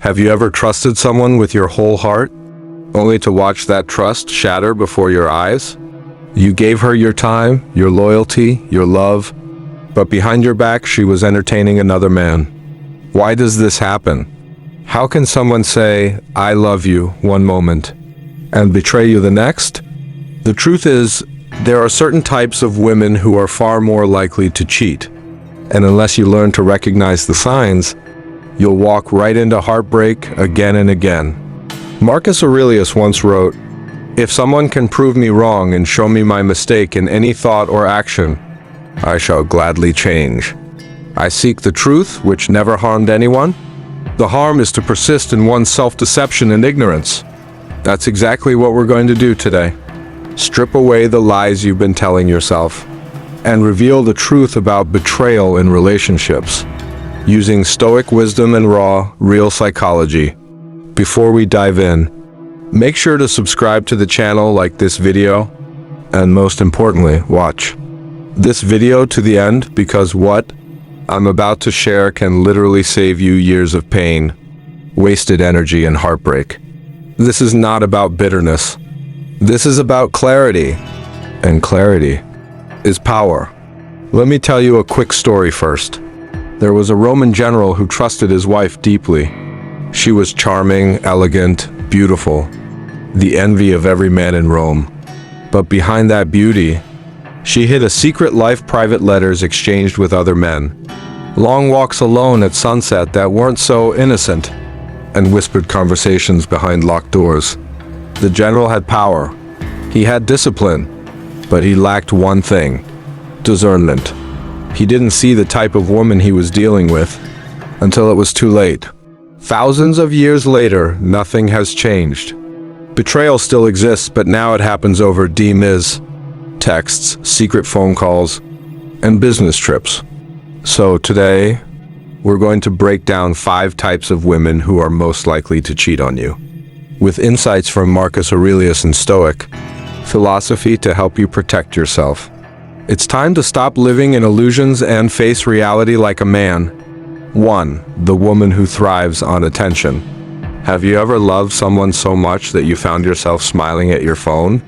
Have you ever trusted someone with your whole heart, only to watch that trust shatter before your eyes? You gave her your time, your loyalty, your love, but behind your back she was entertaining another man. Why does this happen? How can someone say, "I love you," one moment, and betray you the next? The truth is, there are certain types of women who are far more likely to cheat, and unless you learn to recognize the signs, you'll walk right into heartbreak again and again. Marcus Aurelius once wrote, "If someone can prove me wrong and show me my mistake in any thought or action, I shall gladly change. I seek the truth, which never harmed anyone. The harm is to persist in one's self-deception and ignorance." That's exactly what we're going to do today. Strip away the lies you've been telling yourself and reveal the truth about betrayal in relationships, using Stoic wisdom and raw, real psychology. Before we dive in, make sure to subscribe to the channel, like this video, and most importantly, watch this video to the end, because what I'm about to share can literally save you years of pain, wasted energy, and heartbreak. This is not about bitterness. This is about clarity, and clarity is power. Let me tell you a quick story first. There was a Roman general who trusted his wife deeply. She was charming, elegant, beautiful, the envy of every man in Rome. But behind that beauty, she hid a secret life, private letters exchanged with other men, long walks alone at sunset that weren't so innocent, and whispered conversations behind locked doors. The general had power. He had discipline, but he lacked one thing: discernment. He didn't see the type of woman he was dealing with until it was too late. Thousands of years later, nothing has changed. Betrayal still exists, but now it happens over DMs, texts, secret phone calls, and business trips. So today, we're going to break down 5 types of women who are most likely to cheat on you, with insights from Marcus Aurelius and Stoic philosophy to help you protect yourself. It's time to stop living in illusions and face reality like a man. 1. The woman who thrives on attention. Have you ever loved someone so much that you found yourself smiling at your phone,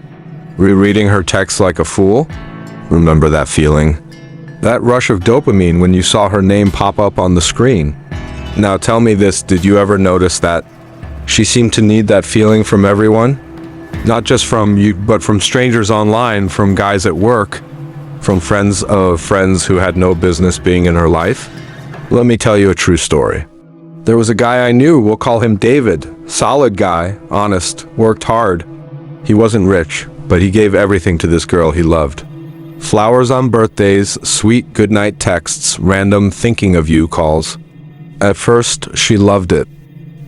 rereading her texts like a fool? Remember that feeling? That rush of dopamine when you saw her name pop up on the screen. Now tell me this, did you ever notice that she seemed to need that feeling from everyone? Not just from you, but from strangers online, from guys at work, from friends of friends who had no business being in her life? Let me tell you a true story. There was a guy I knew, we'll call him David. Solid guy, honest, worked hard. He wasn't rich, but he gave everything to this girl he loved. Flowers on birthdays, sweet goodnight texts, random thinking of you calls. At first, she loved it,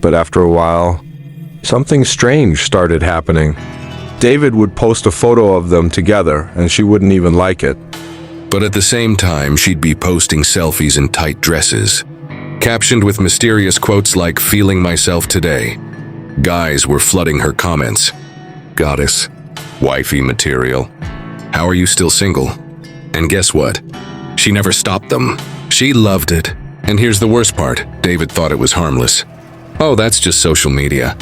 but after a while, something strange started happening. David would post a photo of them together, and she wouldn't even like it. But at the same time, she'd be posting selfies in tight dresses, captioned with mysterious quotes like "feeling myself today." Guys were flooding her comments. "Goddess," "wifey material," "how are you still single?" And guess what? She never stopped them. She loved it. And here's the worst part, David thought it was harmless. "Oh, that's just social media.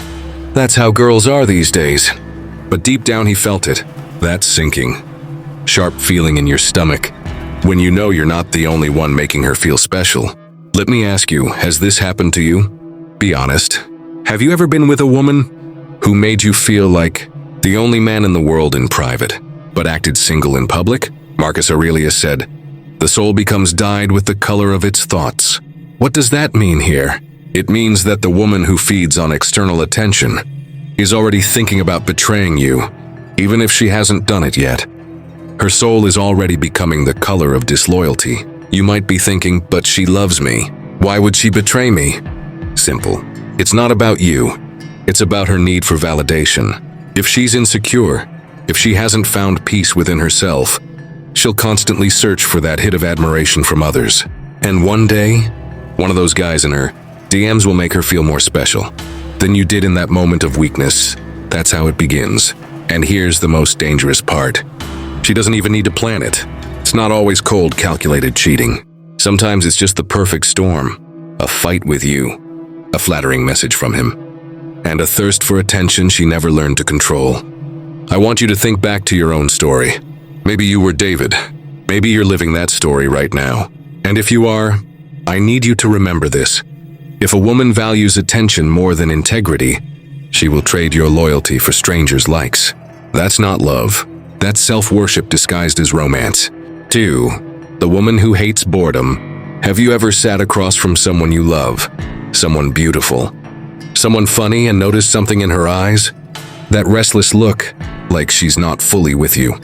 That's how girls are these days." But deep down he felt it. That sinking, sharp feeling in your stomach, when you know you're not the only one making her feel special. Let me ask you, has this happened to you? Be honest. Have you ever been with a woman who made you feel like the only man in the world in private, but acted single in public? Marcus Aurelius said, "The soul becomes dyed with the color of its thoughts." What does that mean here? It means that the woman who feeds on external attention is already thinking about betraying you, even if she hasn't done it yet. Her soul is already becoming the color of disloyalty. You might be thinking, but she loves me. Why would she betray me? Simple. It's not about you. It's about her need for validation. If she's insecure, if she hasn't found peace within herself, she'll constantly search for that hit of admiration from others. And one day, one of those guys in her DMs will make her feel more special than you did in that moment of weakness. That's how it begins. And here's the most dangerous part. She doesn't even need to plan it. It's not always cold, calculated cheating. Sometimes it's just the perfect storm. A fight with you. a flattering message from him, and a thirst for attention she never learned to control. I want you to think back to your own story. Maybe you were David. Maybe you're living that story right now. And if you are, I need you to remember this. If a woman values attention more than integrity, she will trade your loyalty for strangers' likes. That's not love. That's self-worship disguised as romance. 2. The woman who hates boredom. Have you ever sat across from someone you love? Someone beautiful? Someone funny and noticed something in her eyes? That restless look, like she's not fully with you.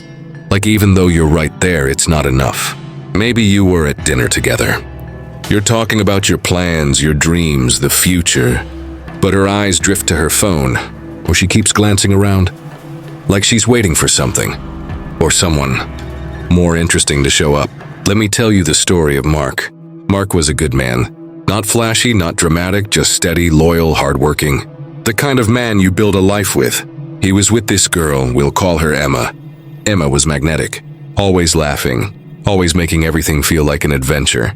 Like even though you're right there, it's not enough. Maybe you were at dinner together. You're talking about your plans, your dreams, the future, but her eyes drift to her phone, or she keeps glancing around, like she's waiting for something, or someone more interesting to show up. Let me tell you the story of Mark. Mark was a good man. Not flashy, not dramatic, just steady, loyal, hardworking. The kind of man you build a life with. He was with this girl, we'll call her Emma. Emma was magnetic, always laughing, always making everything feel like an adventure.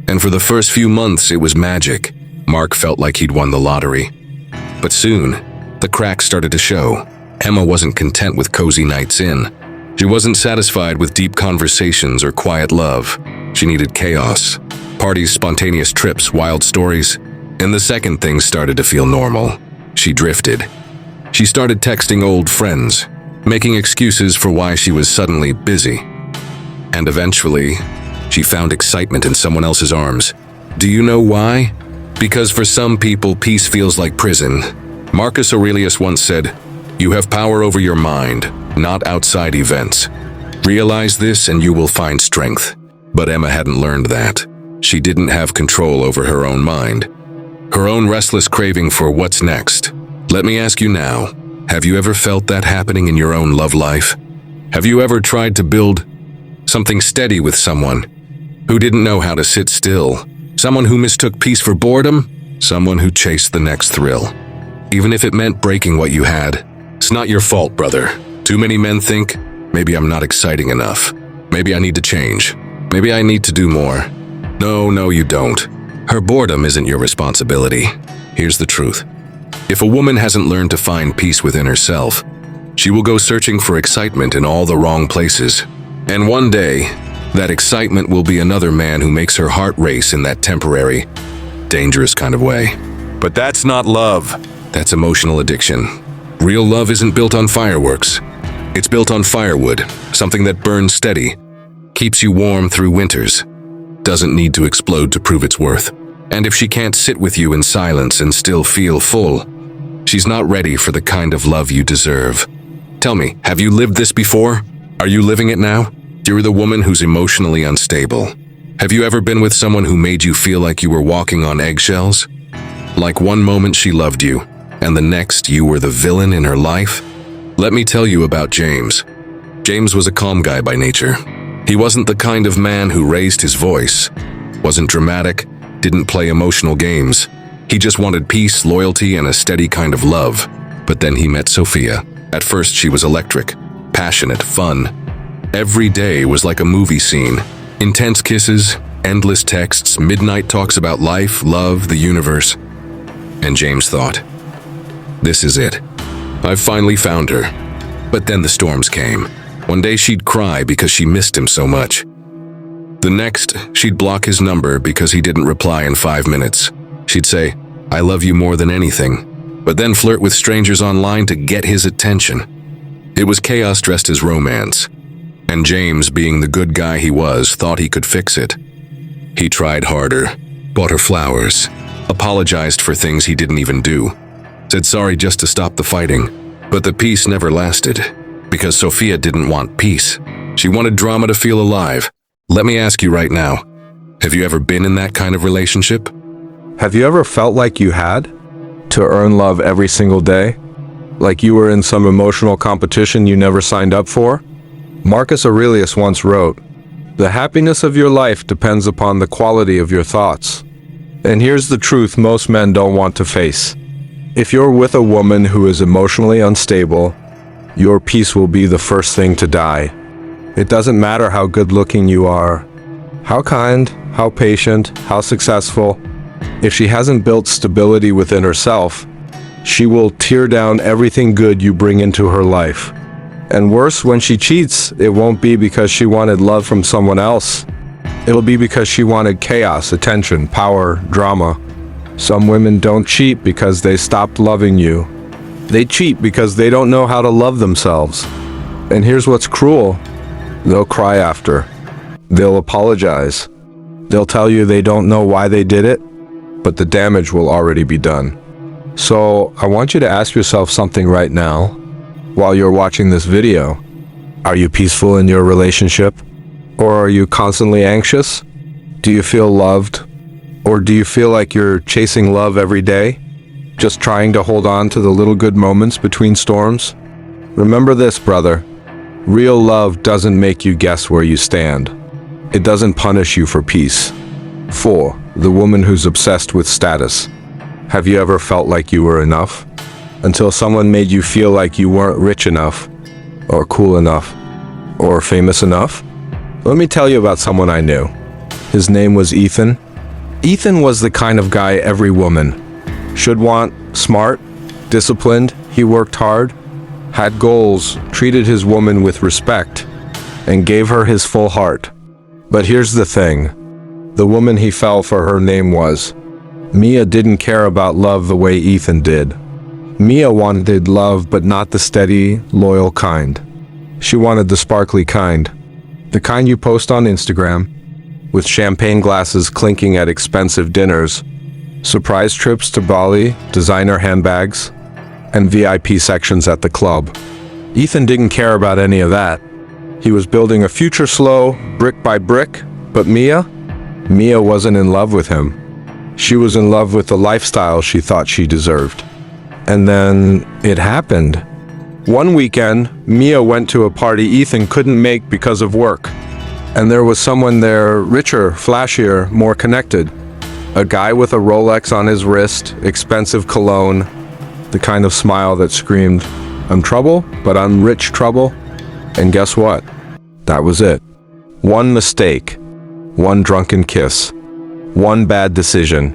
And for the first few months, it was magic. Mark felt like he'd won the lottery. But soon, the cracks started to show. Emma wasn't content with cozy nights in. She wasn't satisfied with deep conversations or quiet love. She needed chaos. Parties, spontaneous trips, wild stories. And the second things started to feel normal. She drifted. She started texting old friends, making excuses for why she was suddenly busy. And eventually, she found excitement in someone else's arms. Do you know why? Because for some people, peace feels like prison. Marcus Aurelius once said, "You have power over your mind, not outside events. Realize this and you will find strength." But Emma hadn't learned that. She didn't have control over her own mind. Her own restless craving for what's next. Let me ask you now, have you ever felt that happening in your own love life? Have you ever tried to build something steady with someone who didn't know how to sit still? Someone who mistook peace for boredom? Someone who chased the next thrill? Even if it meant breaking what you had. It's not your fault, brother. Too many men think, maybe I'm not exciting enough. Maybe I need to change. Maybe I need to do more. No, you don't. Her boredom isn't your responsibility. Here's the truth. If a woman hasn't learned to find peace within herself, she will go searching for excitement in all the wrong places. And one day, that excitement will be another man who makes her heart race in that temporary, dangerous kind of way. But that's not love. That's emotional addiction. Real love isn't built on fireworks. It's built on firewood, something that burns steady, keeps you warm through winters, doesn't need to explode to prove its worth. And if she can't sit with you in silence and still feel full, she's not ready for the kind of love you deserve. Tell me, have you lived this before? Are you living it now? You're the woman who's emotionally unstable. Have you ever been with someone who made you feel like you were walking on eggshells? Like one moment she loved you, and the next you were the villain in her life? Let me tell you about James. James was a calm guy by nature. He wasn't the kind of man who raised his voice, wasn't dramatic, didn't play emotional games. He just wanted peace, loyalty, and a steady kind of love. But then he met Sophia. At first she was electric, passionate, fun. Every day was like a movie scene. Intense kisses, endless texts, midnight talks about life, love, the universe. And James thought, this is it. I've finally found her. But then the storms came. One day she'd cry because she missed him so much. The next, she'd block his number because he didn't reply in 5 minutes. She'd say, I love you more than anything, but then flirt with strangers online to get his attention. It was chaos dressed as romance. And James, being the good guy he was, thought he could fix it. He tried harder, bought her flowers, apologized for things he didn't even do, said sorry just to stop the fighting. But the peace never lasted, because Sophia didn't want peace. She wanted drama to feel alive. Let me ask you right now, have you ever been in that kind of relationship? Have you ever felt like you had to earn love every single day? Like you were in some emotional competition you never signed up for? Marcus Aurelius once wrote, "The happiness of your life depends upon the quality of your thoughts." And here's the truth most men don't want to face. If you're with a woman who is emotionally unstable, your peace will be the first thing to die. It doesn't matter how good looking you are, how kind, how patient, how successful. If she hasn't built stability within herself, she will tear down everything good you bring into her life. And worse, when she cheats, it won't be because she wanted love from someone else. It'll be because she wanted chaos, attention, power, drama. Some women don't cheat because they stopped loving you. They cheat because they don't know how to love themselves. And here's what's cruel. They'll cry after. They'll apologize. They'll tell you they don't know why they did it, but the damage will already be done. So I want you to ask yourself something right now while you're watching this video. Are you peaceful in your relationship? Or are you constantly anxious? Do you feel loved? Or do you feel like you're chasing love every day? Just trying to hold on to the little good moments between storms? Remember this, brother. Real love doesn't make you guess where you stand. It doesn't punish you for peace. 4. The woman who's obsessed with status. Have you ever felt like you were enough? Until someone made you feel like you weren't rich enough, or cool enough, or famous enough? Let me tell you about someone I knew. His name was Ethan. Ethan was the kind of guy every woman should want. Smart, disciplined, he worked hard, had goals, treated his woman with respect, and gave her his full heart. But here's the thing. The woman he fell for, her name was Mia. Didn't care about love the way Ethan did. Mia wanted love, but not the steady, loyal kind. She wanted the sparkly kind. The kind you post on Instagram, with champagne glasses clinking at expensive dinners, surprise trips to Bali, designer handbags, and VIP sections at the club. Ethan didn't care about any of that. He was building a future slow, brick by brick, but Mia wasn't in love with him. She was in love with the lifestyle she thought she deserved. And then it happened. One weekend, Mia went to a party Ethan couldn't make because of work. And there was someone there, richer, flashier, more connected. A guy with a Rolex on his wrist, expensive cologne, the kind of smile that screamed, "I'm trouble, but I'm rich trouble." And guess what? That was it. One mistake, one drunken kiss, one bad decision,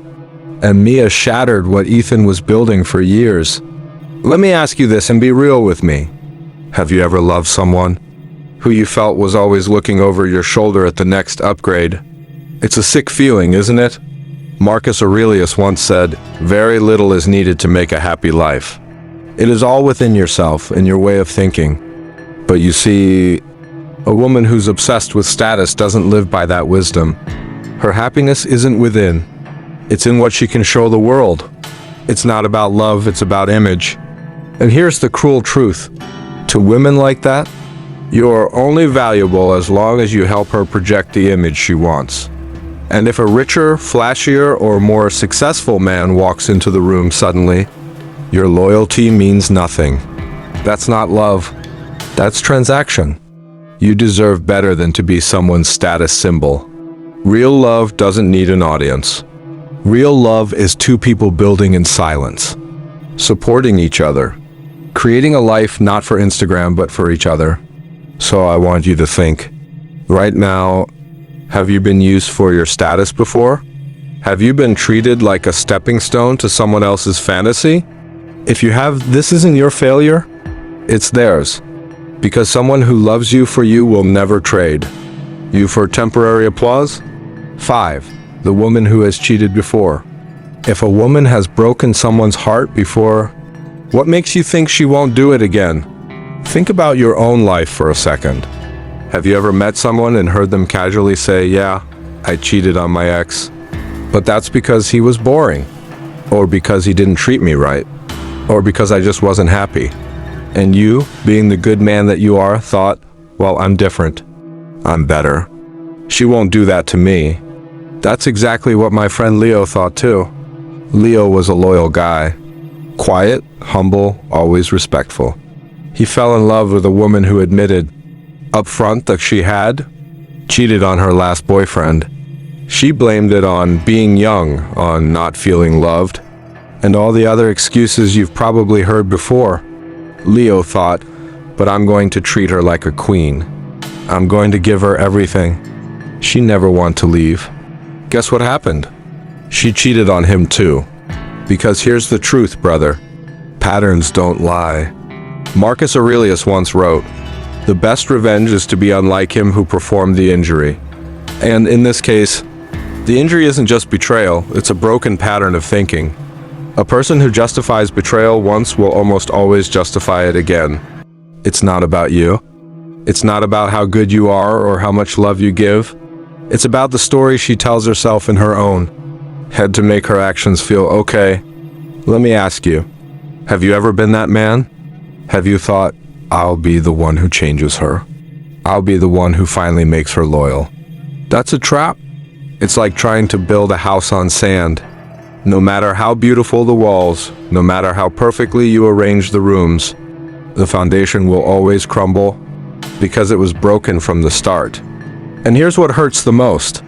and Mia shattered what Ethan was building for years. Let me ask you this and be real with me. Have you ever loved someone who you felt was always looking over your shoulder at the next upgrade? It's a sick feeling, isn't it? Marcus Aurelius once said, "Very little is needed to make a happy life." It is all within yourself and your way of thinking. But you see, a woman who's obsessed with status doesn't live by that wisdom. Her happiness isn't within. It's in what she can show the world. It's not about love, it's about image. And here's the cruel truth. To women like that, you're only valuable as long as you help her project the image she wants. And if a richer, flashier, or more successful man walks into the room suddenly, your loyalty means nothing. That's not love. That's transaction. You deserve better than to be someone's status symbol. Real love doesn't need an audience. Real love is two people building in silence, supporting each other, creating a life not for Instagram but for each other. So I want you to think, right now, have you been used for your status before? Have you been treated like a stepping stone to someone else's fantasy? If you have, this isn't your failure, it's theirs. Because someone who loves you for you will never trade you for temporary applause. 5. The woman who has cheated before. If a woman has broken someone's heart before, what makes you think she won't do it again? Think about your own life for a second. Have you ever met someone and heard them casually say, "Yeah, I cheated on my ex, but that's because he was boring, or because he didn't treat me right, or because I just wasn't happy." And you, being the good man that you are, thought, "Well, I'm different. I'm better. She won't do that to me." That's exactly what my friend Leo thought too. Leo was a loyal guy. Quiet, humble, always respectful. He fell in love with a woman who admitted up front that she had cheated on her last boyfriend. She blamed it on being young, on not feeling loved, and all the other excuses you've probably heard before. Leo thought, "But I'm going to treat her like a queen. I'm going to give her everything. She never wanted to leave." Guess what happened? She cheated on him too. Because here's the truth, brother. Patterns don't lie. Marcus Aurelius once wrote, "The best revenge is to be unlike him who performed the injury." And in this case, the injury isn't just betrayal, it's a broken pattern of thinking. A person who justifies betrayal once will almost always justify it again. It's not about you. It's not about how good you are or how much love you give. It's about the story she tells herself in her own head to make her actions feel okay. Let me ask you, have you ever been that man? Have you thought, I'll be the one who changes her? I'll be the one who finally makes her loyal. That's a trap. It's like trying to build a house on sand. No matter how beautiful the walls, no matter how perfectly you arrange the rooms, the foundation will always crumble because it was broken from the start. And here's what hurts the most.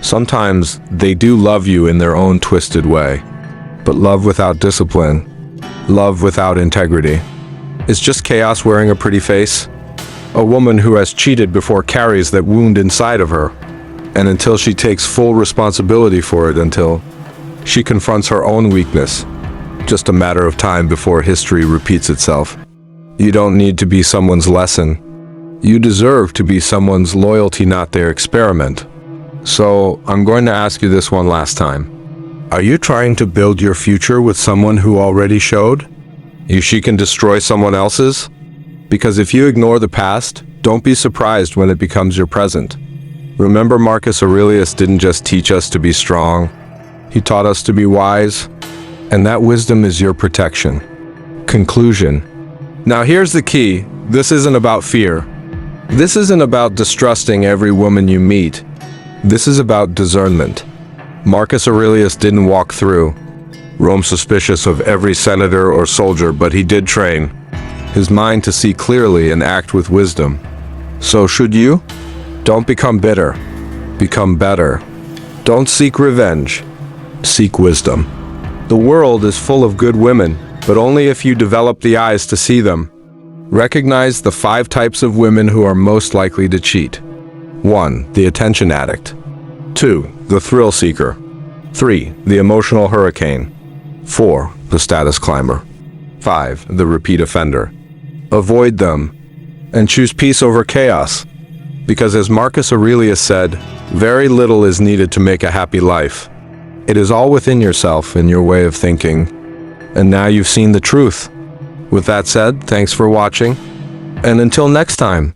Sometimes they do love you in their own twisted way, but love without discipline, love without integrity, is just chaos wearing a pretty face. A woman who has cheated before carries that wound inside of her, and until she takes full responsibility for it, until she confronts her own weakness, just a matter of time before history repeats itself. You don't need to be someone's lesson. You deserve to be someone's loyalty, not their experiment. So, I'm going to ask you this one last time. Are you trying to build your future with someone who already showed you she can destroy someone else's? Because if you ignore the past, don't be surprised when it becomes your present. Remember, Marcus Aurelius didn't just teach us to be strong. He taught us to be wise, and that wisdom is your protection. Conclusion. Now here's the key. This isn't about fear. This isn't about distrusting every woman you meet. This is about discernment. Marcus Aurelius didn't walk through Rome suspicious of every senator or soldier, but he did train his mind to see clearly and act with wisdom. So should you? Don't become bitter. Become better. Don't seek revenge. Seek wisdom. The world is full of good women, but only if you develop the eyes to see them. Recognize the 5 types of women who are most likely to cheat. 1. The attention addict. 2. The thrill seeker. 3. The emotional hurricane. 4. The status climber. 5. The repeat offender. Avoid them and choose peace over chaos. Because as Marcus Aurelius said, very little is needed to make a happy life. It is all within yourself and your way of thinking. And now you've seen the truth. With that said, thanks for watching. And until next time.